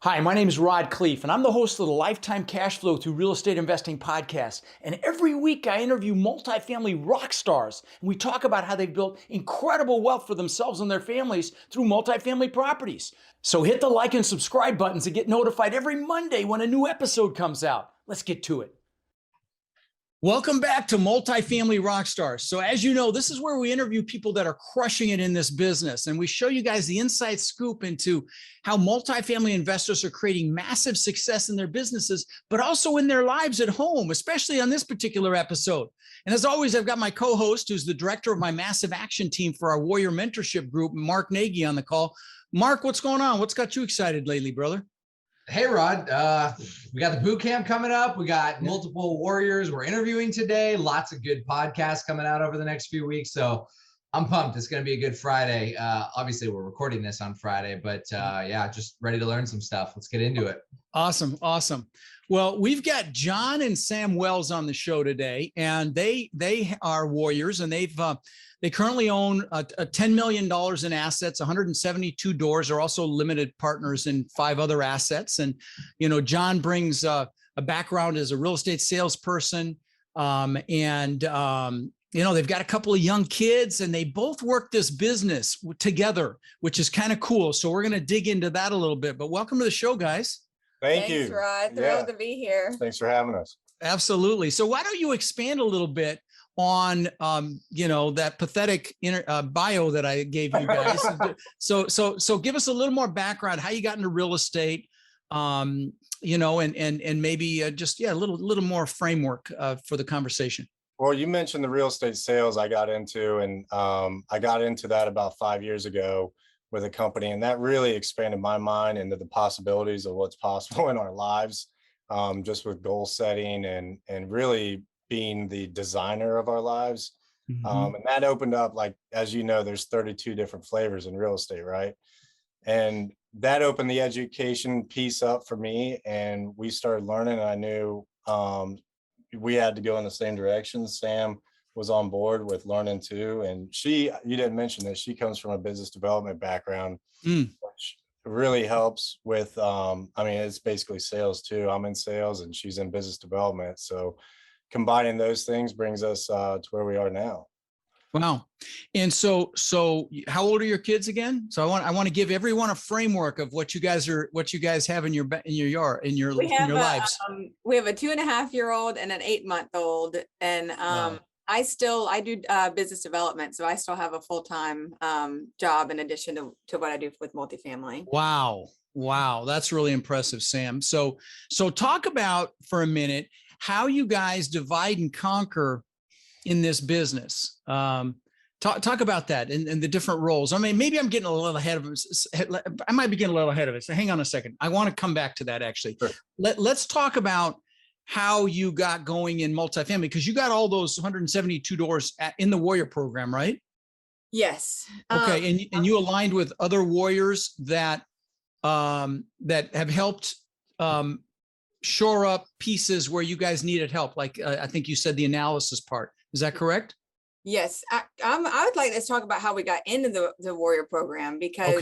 Hi, my name is Khleif, and I'm the host of the Lifetime Cash Flow Through Real Estate Investing podcast. And every week I interview multifamily rock stars, and we talk about how they've built incredible wealth for themselves and their families through multifamily properties. So hit the like and subscribe buttons to get notified every Monday when a new episode comes out. Let's get to it. Welcome back to Multifamily Rockstars. So as you know, this is where we interview people that are crushing it in this business. And we show you guys the inside scoop into how multifamily investors are creating massive success in their businesses, but also in their lives at home, especially on this particular episode. And as always, I've got my co-host, who's the director of my massive action team for our Warrior Mentorship Group, Mark Nagy, on the call. Mark, what's going on? What's got you excited lately, brother? Hey, Rod, we got the boot camp coming up. We got multiple warriors we're interviewing today. Lots of good podcasts coming out over the next few weeks. So I'm pumped. It's going to be a good Friday. Obviously, we're recording this on Friday, but yeah, just ready to learn some stuff. Let's get into it. Awesome. Awesome. Well, we've got Jon and Sam Wells on the show today, and they are warriors, and they currently own $10 million in assets, 172 doors. They're also limited partners in 5 other assets. And, you know, Jon brings a background as a real estate salesperson. You know, they've got a couple of young kids, and they both work this business together, which is kind of cool. So we're going to dig into that a little bit. But welcome to the show, guys. Thanks, you. Rod. Thrilled to be here. Thanks for having us. Absolutely. So why don't you expand a little bit on, you know, that pathetic bio that I gave you guys. So give us a little more background, how you got into real estate, you know, and maybe just, a little more framework for the conversation. Well, you mentioned the real estate sales I got into, and I got into that about 5 years ago with a company, and that really expanded my mind into the possibilities of what's possible in our lives, just with goal setting and really being the designer of our lives. And that opened up, like, as you know, there's 32 different flavors in real estate, right? And that opened the education piece up for me, and we started learning, and I knew we had to go in the same direction. Sam was on board with learning too. And you didn't mention this, she comes from a business development background, which really helps with, I mean, it's basically sales too. I'm in sales and she's in business development. So combining those things brings us to where we are now. Wow. And so how old are your kids again? So I want to give everyone a framework of what you guys have in your lives. We have a 2.5-year-old and an 8-month-old, and Wow. I do business development, so I still have a full-time job in addition to what I do with multifamily. Wow, that's really impressive, Sam. So talk about for a minute how you guys divide and conquer in this business. Talk about that and the different roles. I mean, maybe I'm getting a little ahead of it. I might be getting a little ahead of it. So hang on a second. I want to come back to that actually. Sure. Let's talk about how you got going in multifamily, because you got all those 172 doors in the Warrior program, right? Yes. Okay, and you aligned with other warriors that have helped shore up pieces where you guys needed help. Like I think you said the analysis part. Is that correct? Yes, I would like to talk about how we got into the Warrior program, because,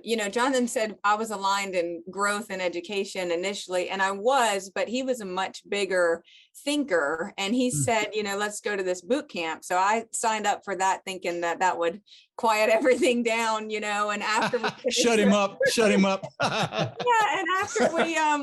you know, Jonathan said I was aligned in growth and education initially, and I was, but he was a much bigger thinker, and he said, you know, let's go to this boot camp. So I signed up for that, thinking that would quiet everything down, you know, and after we shut him up. Yeah, and after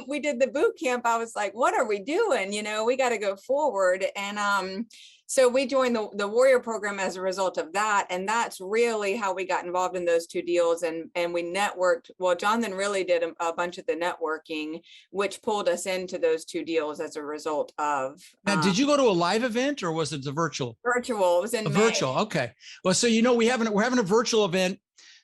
we did the boot camp, I was like, what are we doing? You know, we got to go forward. And so we joined the Warrior program as a result of that. And that's really how we got involved in those 2 deals. And we networked. Well, Jonathan really did a bunch of the networking, which pulled us into those 2 deals as a result of. Now, did you go to a live event or was it the virtual? Virtual. It was in May. Virtual. Okay. Well, so, you know, we're having a virtual event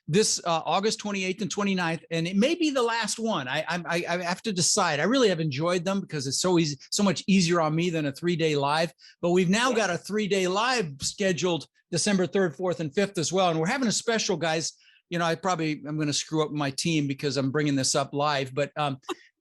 this August 28th and 29th, and it may be the last one. I have to decide. I really have enjoyed them because it's so easy, so much easier on me than a 3-day live. But we've now got a 3-day live scheduled December 3rd, 4th, and 5th as well. And we're having a special, guys. You know, I'm going to screw up my team because I'm bringing this up live, but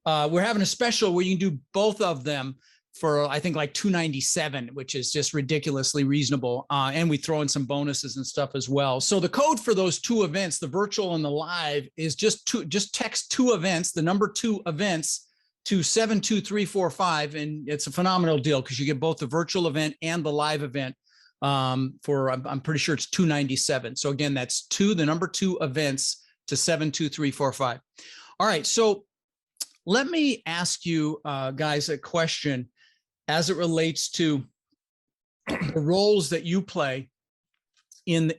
we're having a special where you can do both of them for I think like 297, which is just ridiculously reasonable. And we throw in some bonuses and stuff as well. So the code for those two events, the virtual and the live, is just text two events, the number 2 events, to 72345, and it's a phenomenal deal because you get both the virtual event and the live event for I'm pretty sure it's 297. So again, that's the number 2 events to 72345. All right, so let me ask you guys a question as it relates to the roles that you play in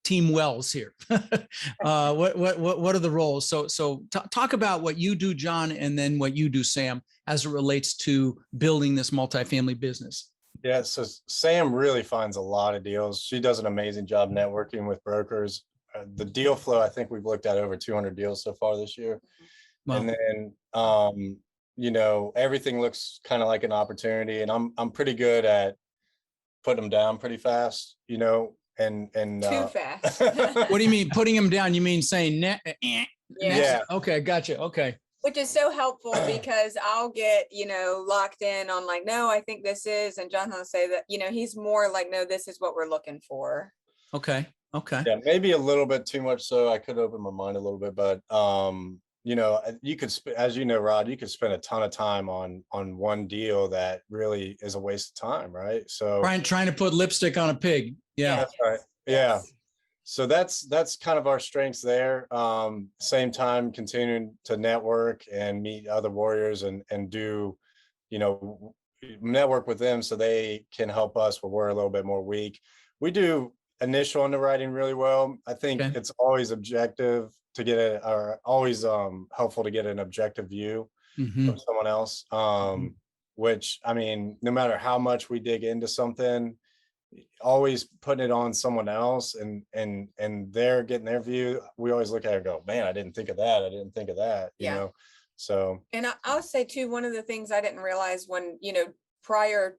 Team Wells here. What are the roles? So talk about what you do, Jon, and then what you do, Sam, as it relates to building this multifamily business. Yeah, so Sam really finds a lot of deals. She does an amazing job networking with brokers. The deal flow, I think we've looked at over 200 deals so far this year. Wow. And then, you know, everything looks kind of like an opportunity, and I'm pretty good at putting them down pretty fast, you know, and too fast. What do you mean putting them down? You mean saying yeah. Okay, gotcha. Okay. Which is so helpful because I'll get, you know, locked in on like, no, I think this is, and Jon will say that, you know, he's more like, no, this is what we're looking for. Okay. Yeah, maybe a little bit too much. So I could open my mind a little bit, but you know, you could, as you know, Rod, you could spend a ton of time on one deal that really is a waste of time, right? So trying to put lipstick on a pig. Yeah, that's right. Yes. Yeah. So that's kind of our strengths there. Same time, continuing to network and meet other warriors and do, you know, network with them so they can help us where we're a little bit more weak. We do initial underwriting really well. I think it's always objective to get always helpful to get an objective view from someone else. Which, I mean, no matter how much we dig into something, always putting it on someone else and they're getting their view, we always look at it and go, man, I didn't think of that, you know. So, and I'll say too, one of the things I didn't realize when, you know, prior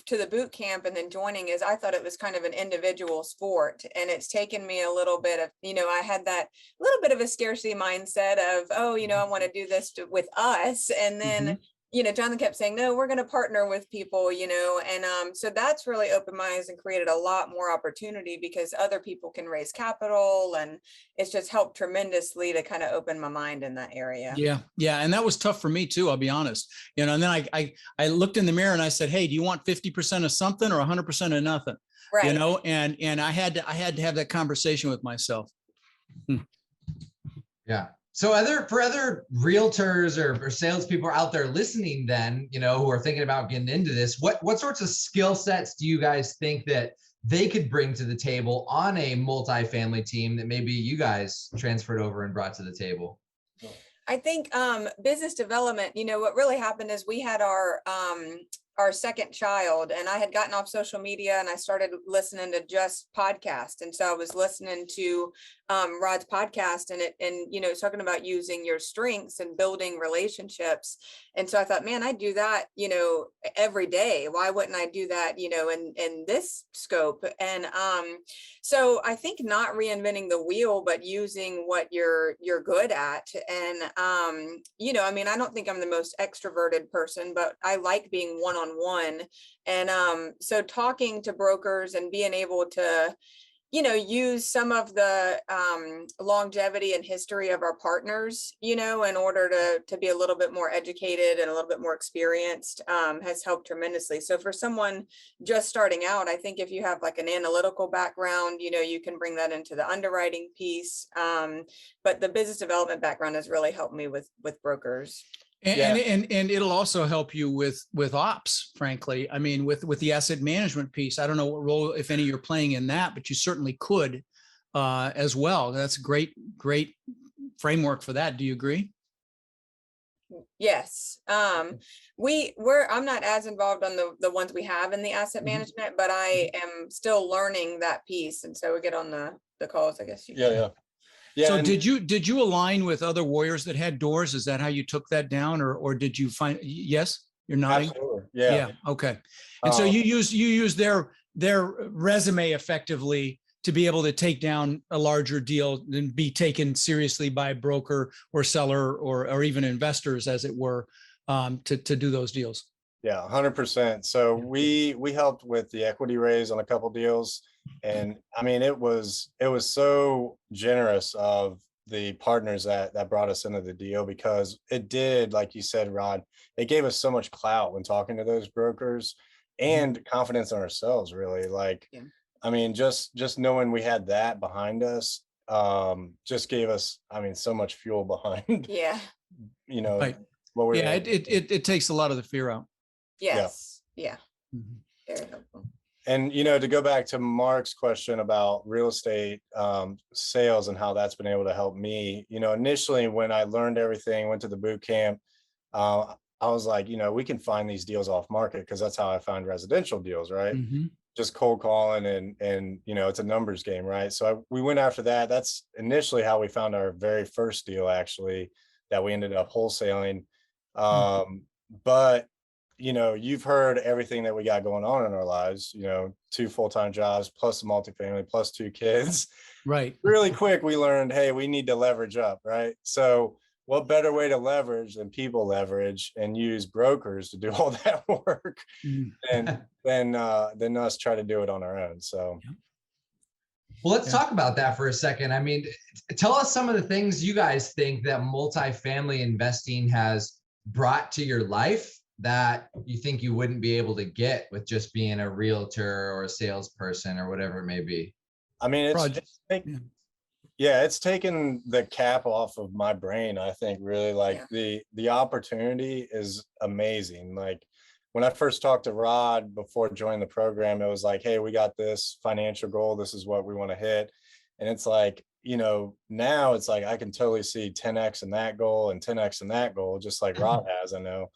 to the boot camp and then joining is I thought it was kind of an individual sport, and it's taken me a little bit of, you know, I had that little bit of a scarcity mindset of, oh, you know, I want to do this with us, and then you know, Jonathan kept saying, no, we're going to partner with people, you know, and so that's really opened my eyes and created a lot more opportunity because other people can raise capital, and it's just helped tremendously to kind of open my mind in that area. Yeah. And that was tough for me too, I'll be honest, you know, and then I looked in the mirror and I said, hey, do you want 50% of something or 100% of nothing? Right. You know, and I had to have that conversation with myself. Yeah. So for other realtors or salespeople out there listening then, you know, who are thinking about getting into this, what sorts of skill sets do you guys think that they could bring to the table on a multifamily team that maybe you guys transferred over and brought to the table? I think business development, you know, what really happened is we had our second child, and I had gotten off social media and I started listening to just podcasts. And so I was listening to Rod's podcast, and you know, talking about using your strengths and building relationships. And so I thought, man, I do that, you know, every day. Why wouldn't I do that, you know, in this scope? And so I think not reinventing the wheel, but using what you're good at. And you know, I mean, I don't think I'm the most extroverted person, but I like being one-on-one. And so talking to brokers and being able to, you know, use some of the longevity and history of our partners, you know, in order to be a little bit more educated and a little bit more experienced, has helped tremendously. So for someone just starting out, I think if you have like an analytical background, you know, you can bring that into the underwriting piece. But the business development background has really helped me with brokers. And it'll also help you with ops, frankly. I mean, with the asset management piece, I don't know what role, if any, you're playing in that, but you certainly could as well. That's a great framework for that. Do you agree? Yes. I'm not as involved on the ones we have in the asset management, but I am still learning that piece. And so we get on the calls, I guess. Yeah. So did you align with other warriors that had doors? Is that how you took that down, or did you find? Yes, you're nodding. Absolutely. Yeah. Okay. And so you use their resume effectively to be able to take down a larger deal and be taken seriously by a broker or seller or even investors, as it were. to do those deals. Yeah, 100%. So we helped with the equity raise on a couple deals, and I mean it was so generous of the partners that brought us into the deal, because it did, like you said, Rod, it gave us so much clout when talking to those brokers, and confidence in ourselves, really. Like, I mean, just knowing we had that behind us, just gave us, I mean, so much fuel behind, you know, Right. what we're It takes a lot of the fear out. Yes. Yeah. Very helpful. And, you know, to go back to Mark's question about real estate sales and how that's been able to help me, you know, initially when I learned everything, went to the boot camp, I was like, you know, we can find these deals off market, because that's how I found residential deals, right? Just cold calling and, you know, it's a numbers game, right? So we went after that. That's initially how we found our very first deal, actually, that we ended up wholesaling. But you know, you've heard everything that we got going on in our lives, you know, 2 full-time jobs, plus a multifamily, plus 2 kids. Right. Really quick, we learned, hey, we need to leverage up, right? So what better way to leverage than people leverage and use brokers to do all that work than us try to do it on our own. So. Well, let's talk about that for a second. I mean, tell us some of the things you guys think that multifamily investing has brought to your life that you think you wouldn't be able to get with just being a realtor or a salesperson or whatever it may be. I mean, it's taken the cap off of my brain. I think really, like, the opportunity is amazing. Like, when I first talked to Rod before joining the program, it was like, hey, we got this financial goal. This is what we want to hit. And it's like, you know, now it's like I can totally see 10x in that goal and 10x in that goal, just like Rod has, I know.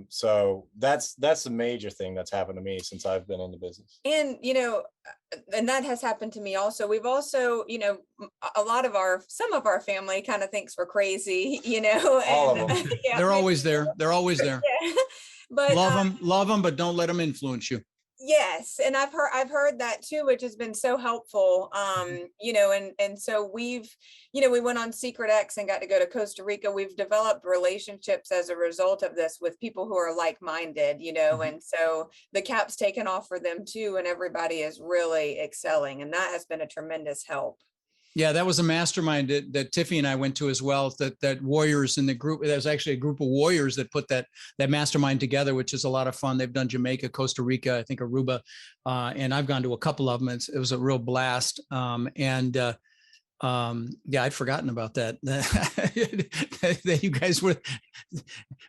So that's the major thing that's happened to me since I've been in the business. And, you know, and that has happened to me also. We've also, you know, some of our family kind of thinks we're crazy, you know. All of them. They're always there. They're always there. But love them, but don't let them influence you. Yes. And I've heard that too, which has been so helpful. You know, and so we've, you know, we went on Secret X and got to go to Costa Rica. We've developed relationships as a result of this with people who are like-minded, you know, and so the cap's taken off for them too, and everybody is really excelling. And that has been a tremendous help. Yeah, that was a mastermind that Tiffy and I went to as well. That warriors in the group. There's actually a group of warriors that put that mastermind together, which is a lot of fun. They've done Jamaica, Costa Rica, I think Aruba, and I've gone to a couple of them. It was a real blast. Yeah, I'd forgotten about that. That you guys were.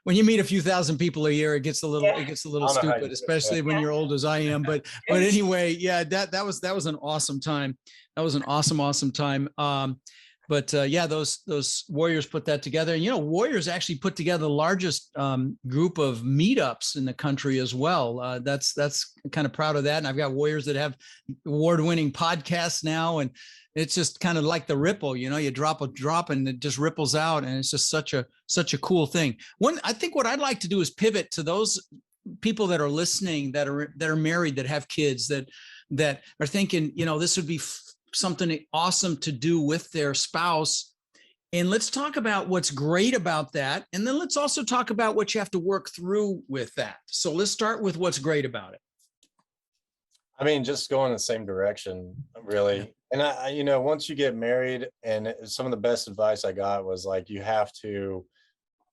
When you meet a few thousand people a year, it gets a little stupid, especially when you're old as I am. But anyway, yeah, that was an awesome time. That was an awesome time. Yeah, those warriors put that together. And, you know, warriors actually put together the largest group of meetups in the country as well. That's kind of proud of that. And I've got warriors that have award-winning podcasts now. And it's just kind of like the ripple, you know, you drop a drop and it just ripples out. And it's just such a cool thing. I think what I'd like to do is pivot to those people that are listening, that are married, that have kids, that are thinking, you know, this would be something awesome to do with their spouse. And let's talk about what's great about that. And then let's also talk about what you have to work through with that. So let's start with what's great about it. I mean, just going in the same direction, really. Yeah. And I, you know, once you get married, and some of the best advice I got was like, you have to,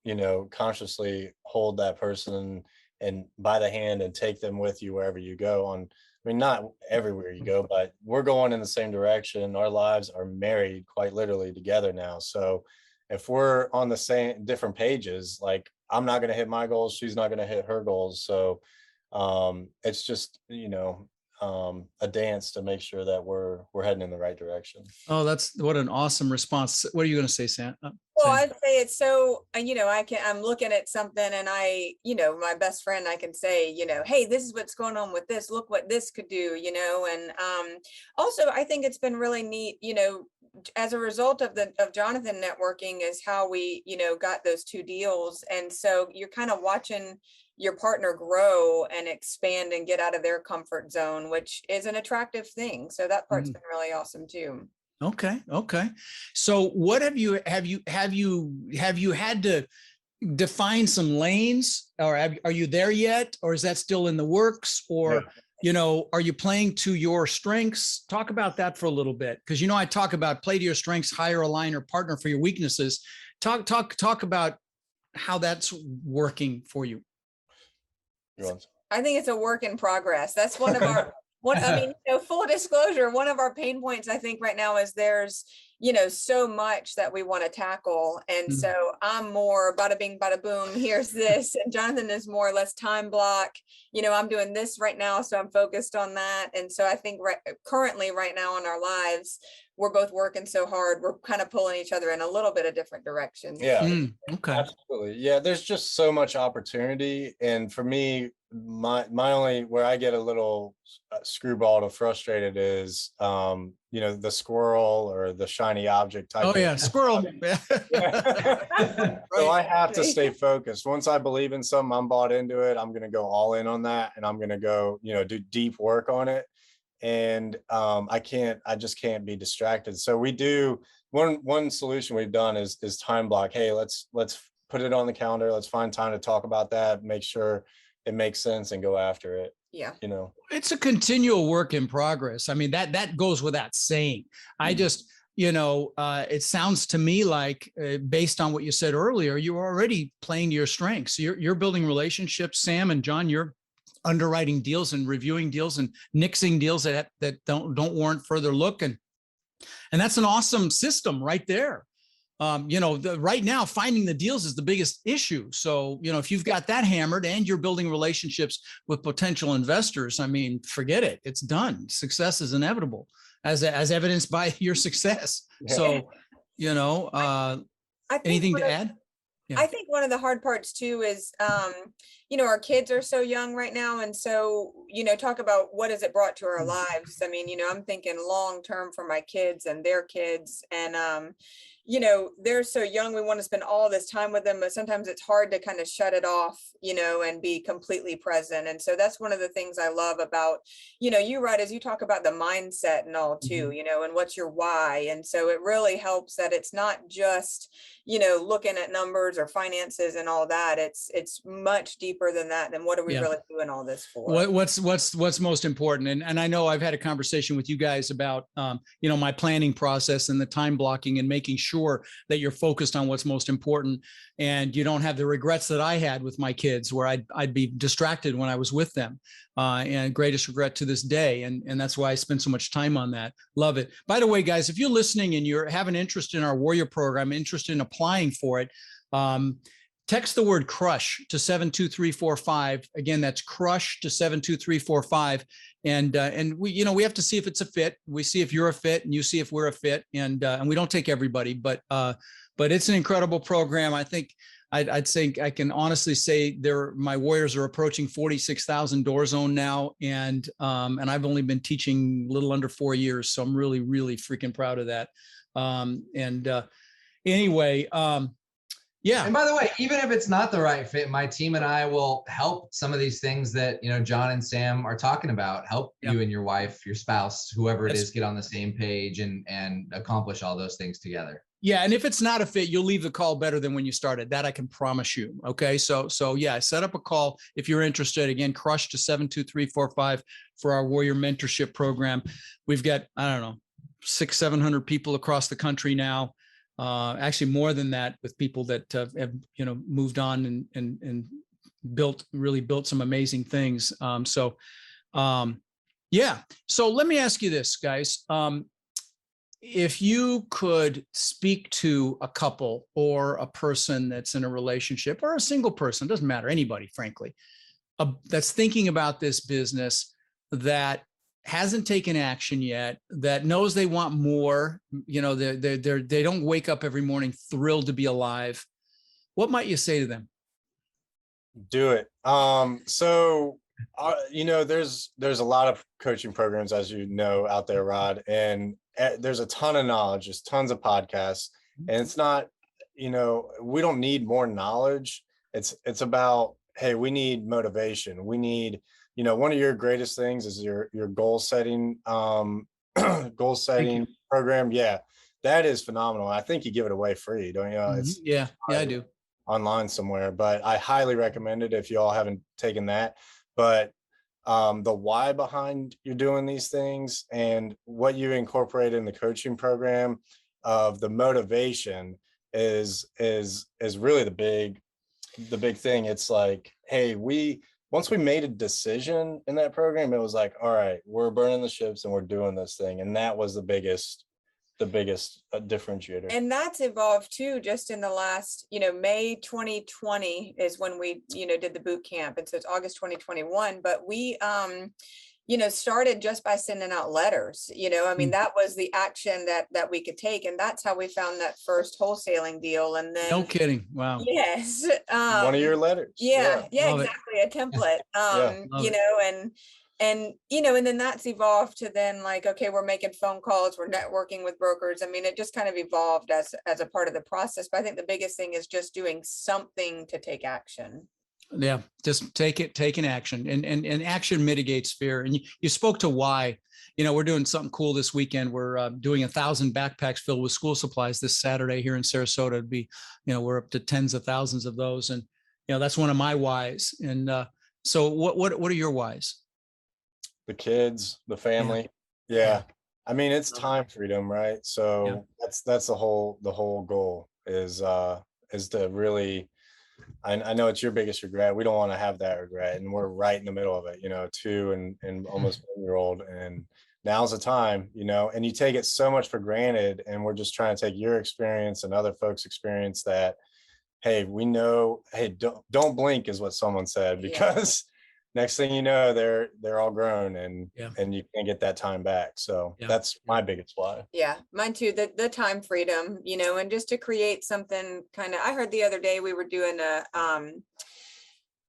you know, consciously hold that person and by the hand and take them with you wherever you go on. I mean, not everywhere you go, but we're going in the same direction. Our lives are married quite literally together now. So if we're on the same different pages, like I'm not going to hit my goals, she's not going to hit her goals. So it's just, you know, a dance to make sure that we're heading in the right direction. Oh, that's what an awesome response. What are you going to say, Sam? Well, I'd say it's so, you know, I'm looking at something and you know, my best friend, I can say, you know, hey, this is what's going on with this. Look what this could do, you know. And also, I think it's been really neat, you know, as a result of Jonathan networking is how we, you know, got those 2 deals. And so you're kind of watching your partner grow and expand and get out of their comfort zone, which is an attractive thing. So that part's been really awesome too. Okay. So what have you had to define some lanes, or are you there yet? Or is that still in the works? Or, are you playing to your strengths? Talk about that for a little bit. Cause I talk about play to your strengths, hire, align, or partner for your weaknesses. Talk about how that's working for you. I think it's a work in progress. That's one of our, full disclosure, one of our pain points, I think right now is there's, so much that we want to tackle. And so I'm more bada bing, bada boom, here's this. And Jonathan is more or less time block. I'm doing this right now, so I'm focused on that. And so I think currently right now in our lives, we're both working so hard. We're kind of pulling each other in a little bit of different directions. Yeah, okay. Absolutely. Yeah, there's just so much opportunity. And for me, my only, where I get a little screwballed or frustrated is, the squirrel or the shiny object type. Oh yeah, squirrel. So I have to stay focused. Once I believe in something, I'm bought into it. I'm going to go all in on that, and I'm going to go, do deep work on it. And I just can't be distracted. So we do one solution we've done is time block. Hey, let's put it on the calendar. Let's find time to talk about that, make sure it makes sense, and go after it. Yeah. It's a continual work in progress. I mean, that goes without saying. I just, it sounds to me like based on what you said earlier, you're already playing to your strengths. You're building relationships, Sam and Jon, you're underwriting deals and reviewing deals and nixing deals that don't warrant further look. And that's an awesome system right there. Right now, finding the deals is the biggest issue. So, if you've got that hammered and you're building relationships with potential investors, I mean, forget it. It's done. Success is inevitable, as evidenced by your success. Yeah. So, anything to add? Yeah. I think one of the hard parts too is, our kids are so young right now. And so, talk about what has it brought to our lives? I mean, I'm thinking long-term for my kids and their kids. And, they're so young, we want to spend all this time with them, but sometimes it's hard to kind of shut it off, and be completely present. And so that's one of the things I love about, you right, as you talk about the mindset and all too, and what's your why. And so it really helps that it's not just, looking at numbers or finances and all that. It's much deeper than that. And what are we really doing all this for? What's most important? And I know I've had a conversation with you guys about, my planning process and the time blocking and making sure that you're focused on what's most important, and you don't have the regrets that I had with my kids, where I'd be distracted when I was with them, and greatest regret to this day. And that's why I spend so much time on that. Love it. By the way, guys, if you're listening and you have an interest in our Warrior program, interested in applying for it, text the word crush to 72345. Again, that's crush to 72345. And we have to see if it's a fit. We see if you're a fit and you see if we're a fit. And we don't take everybody, but it's an incredible program. I think I'd say I can honestly say my Warriors are approaching 46,000 doors owned now. And I've only been teaching a little under 4 years. So I'm really, really freaking proud of that. Anyway, yeah. And by the way, even if it's not the right fit, my team and I will help some of these things that, Jon and Sam are talking about, help you and your wife, your spouse, whoever it is, get on the same page and accomplish all those things together. Yeah. And if it's not a fit, you'll leave the call better than when you started. That I can promise you. Okay. So yeah, set up a call if you're interested. Again, crush to 72345 for our Warrior mentorship program. We've got, 600-700 people across the country now. Actually more than that, with people that have, moved on and built some amazing things. So let me ask you this, guys. If you could speak to a couple or a person that's in a relationship, or a single person, doesn't matter, anybody, frankly, that's thinking about this business, that hasn't taken action yet, that knows they want more, they don't wake up every morning thrilled to be alive, what might you say to them? Do it. There's a lot of coaching programs, as you know, out there, Rod, and there's a ton of knowledge, there's tons of podcasts, and it's not, we don't need more knowledge. It's about, hey, we need motivation. We need, one of your greatest things is your goal setting program. Yeah, that is phenomenal. I think you give it away free, don't you? Yeah, I do. online somewhere, but I highly recommend it if you all haven't taken that. But the why behind you doing these things and what you incorporate in the coaching program of the motivation is really the big thing. It's like, hey, once we made a decision in that program, it was like, all right, we're burning the ships and we're doing this thing. And that was the biggest differentiator. And that's evolved too, just in the last, May 2020 is when we, did the boot camp. And so it's August 2021, but we, started just by sending out letters, that was the action that we could take. And that's how we found that first wholesaling deal. And then No kidding. Wow. yes. One of your letters. Yeah, Love exactly. A template, and then that's evolved to then like, okay, we're making phone calls, we're networking with brokers. I mean, it just kind of evolved as a part of the process. But I think the biggest thing is just doing something to take action. Yeah, just take an action, and action mitigates fear. And you spoke to why. We're doing something cool this weekend. We're doing 1,000 backpacks filled with school supplies this Saturday here in Sarasota. It'd be, we're up to tens of thousands of those, and that's one of my whys. And so, what are your whys? The kids, the family. Yeah. I mean, it's time freedom, right? So that's the whole goal is to really, I know it's your biggest regret. We don't want to have that regret. And we're right in the middle of it, 2 and almost 1-year-old. And now's the time, and you take it so much for granted. And we're just trying to take your experience and other folks' experience that, hey, we know, hey, don't blink is what someone said, because next thing you know, they're all grown and you can't get that time back. So that's my biggest why. Yeah, mine too. The time freedom, and just to create something kind of, I heard the other day we were doing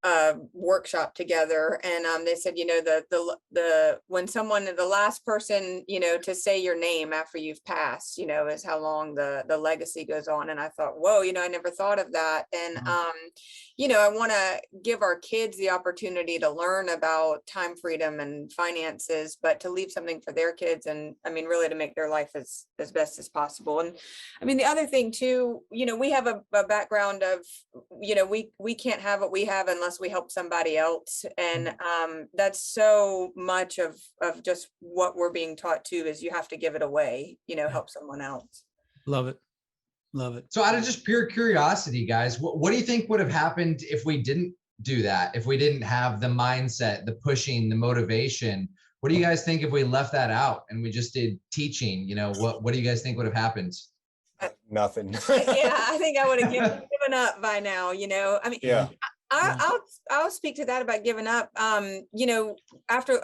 a workshop together, and they said, when someone, the last person, to say your name after you've passed, is how long the legacy goes on. And I thought, whoa, I never thought of that. And I want to give our kids the opportunity to learn about time freedom and finances, but to leave something for their kids, and really to make their life as best as possible. And the other thing too, we have a background of, we can't have what we have unless we help somebody else. And that's so much of just what we're being taught too, is you have to give it away, help someone else. Love it. Love it. So out of just pure curiosity, guys, what do you think would have happened if we didn't do that? If we didn't have the mindset, the pushing, the motivation? What do you guys think if we left that out and we just did teaching? What do you guys think would have happened? Nothing. I think I would have given up by now, I'll speak to that about giving up. After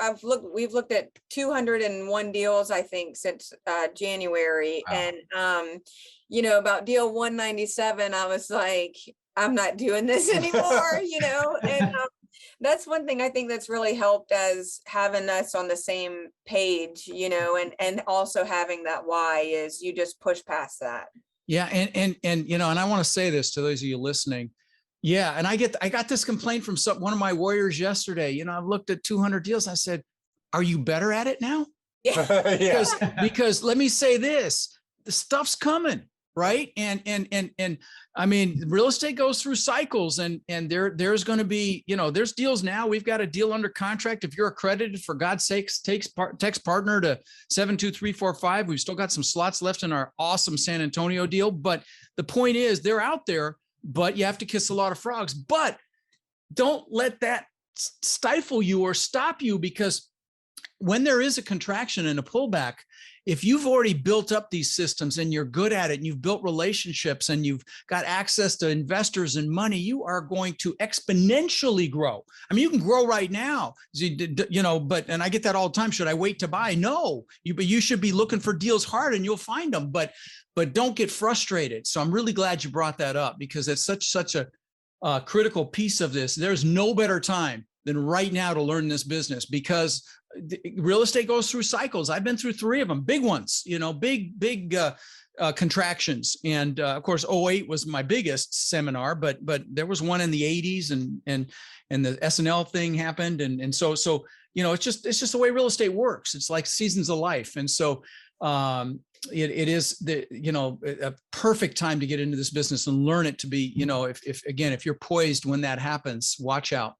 we've looked at 201 deals, I think, since January. Wow. And about deal 197, I was like, I'm not doing this anymore, and that's one thing I think that's really helped, as having us on the same page, and also having that why is you just push past that. Yeah. And I want to say this to those of you listening. Yeah. And I got this complaint from one of my warriors yesterday. I've looked at 200 deals. I said, are you better at it now? Yeah. Because let me say this, the stuff's coming. Right. And real estate goes through cycles, and there's going to be, there's deals now. We've got a deal under contract. If you're accredited, for God's sakes, text partner to 72345. We've still got some slots left in our awesome San Antonio deal. But the point is, they're out there, but you have to kiss a lot of frogs. But don't let that stifle you or stop you, because when there is a contraction and a pullback, if you've already built up these systems and you're good at it, and you've built relationships and you've got access to investors and money, you are going to exponentially grow. You can grow right now, and I get that all the time. Should I wait to buy? No, but you should be looking for deals hard, and you'll find them, but don't get frustrated. So I'm really glad you brought that up, because it's such a critical piece of this. There's no better time than right now to learn this business, because real estate goes through cycles. I've been through 3 of them, big ones, big contractions. And of course, 08 was my biggest seminar, but there was one in the 80s, and the SNL thing happened. And so, it's just the way real estate works. It's like seasons of life. And so, it is a perfect time to get into this business and learn it to be, if you're poised when that happens, watch out.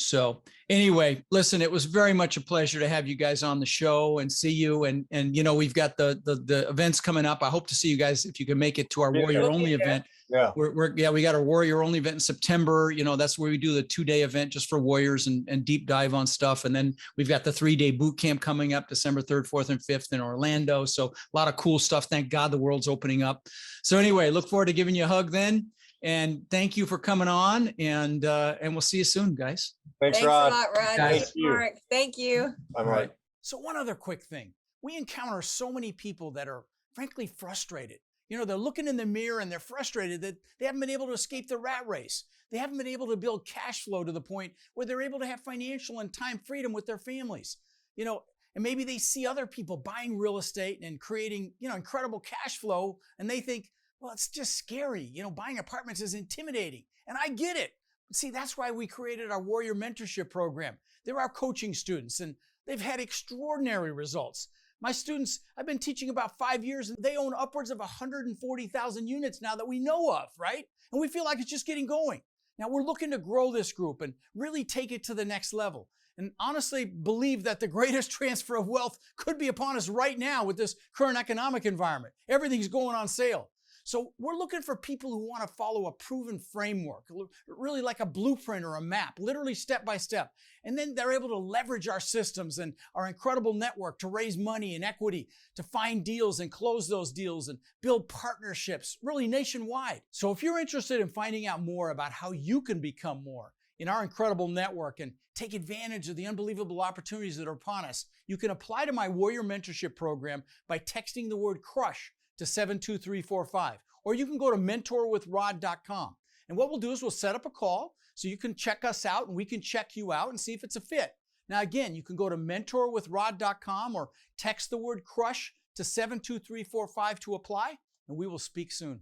So anyway, listen, it was very much a pleasure to have you guys on the show and see you. And we've got the events coming up. I hope to see you guys if you can make it to our Warrior Only event. Yeah. We got our Warrior Only event in September. That's where we do the 2-day event just for warriors and deep dive on stuff. And then we've got the 3-day boot camp coming up December 3rd, 4th, and 5th in Orlando. So a lot of cool stuff. Thank God the world's opening up. So anyway, look forward to giving you a hug then. And thank you for coming on, and we'll see you soon, guys. Thanks, Thanks Rod. a lot, Rod. Thank you, Mark. Thank you. All right. So one other quick thing. We encounter so many people that are frankly frustrated. They're looking in the mirror and they're frustrated that they haven't been able to escape the rat race. They haven't been able to build cash flow to the point where they're able to have financial and time freedom with their families. And maybe they see other people buying real estate and creating, incredible cash flow, and they think, well, it's just scary. Buying apartments is intimidating. And I get it. See, that's why we created our Warrior Mentorship Program. They're our coaching students, and they've had extraordinary results. My students, I've been teaching about 5 years, and they own upwards of 140,000 units now that we know of, right? And we feel like it's just getting going. Now, we're looking to grow this group and really take it to the next level. And honestly believe that the greatest transfer of wealth could be upon us right now with this current economic environment. Everything's going on sale. So we're looking for people who want to follow a proven framework, really like a blueprint or a map, literally step by step. And then they're able to leverage our systems and our incredible network to raise money and equity, to find deals and close those deals and build partnerships, really nationwide. So if you're interested in finding out more about how you can become more in our incredible network and take advantage of the unbelievable opportunities that are upon us, you can apply to my Warrior Mentorship Program by texting the word CRUSH to 72345, or you can go to mentorwithrod.com. And what we'll do is we'll set up a call so you can check us out and we can check you out and see if it's a fit. Now, again, you can go to mentorwithrod.com or text the word CRUSH to 72345 to apply, and we will speak soon.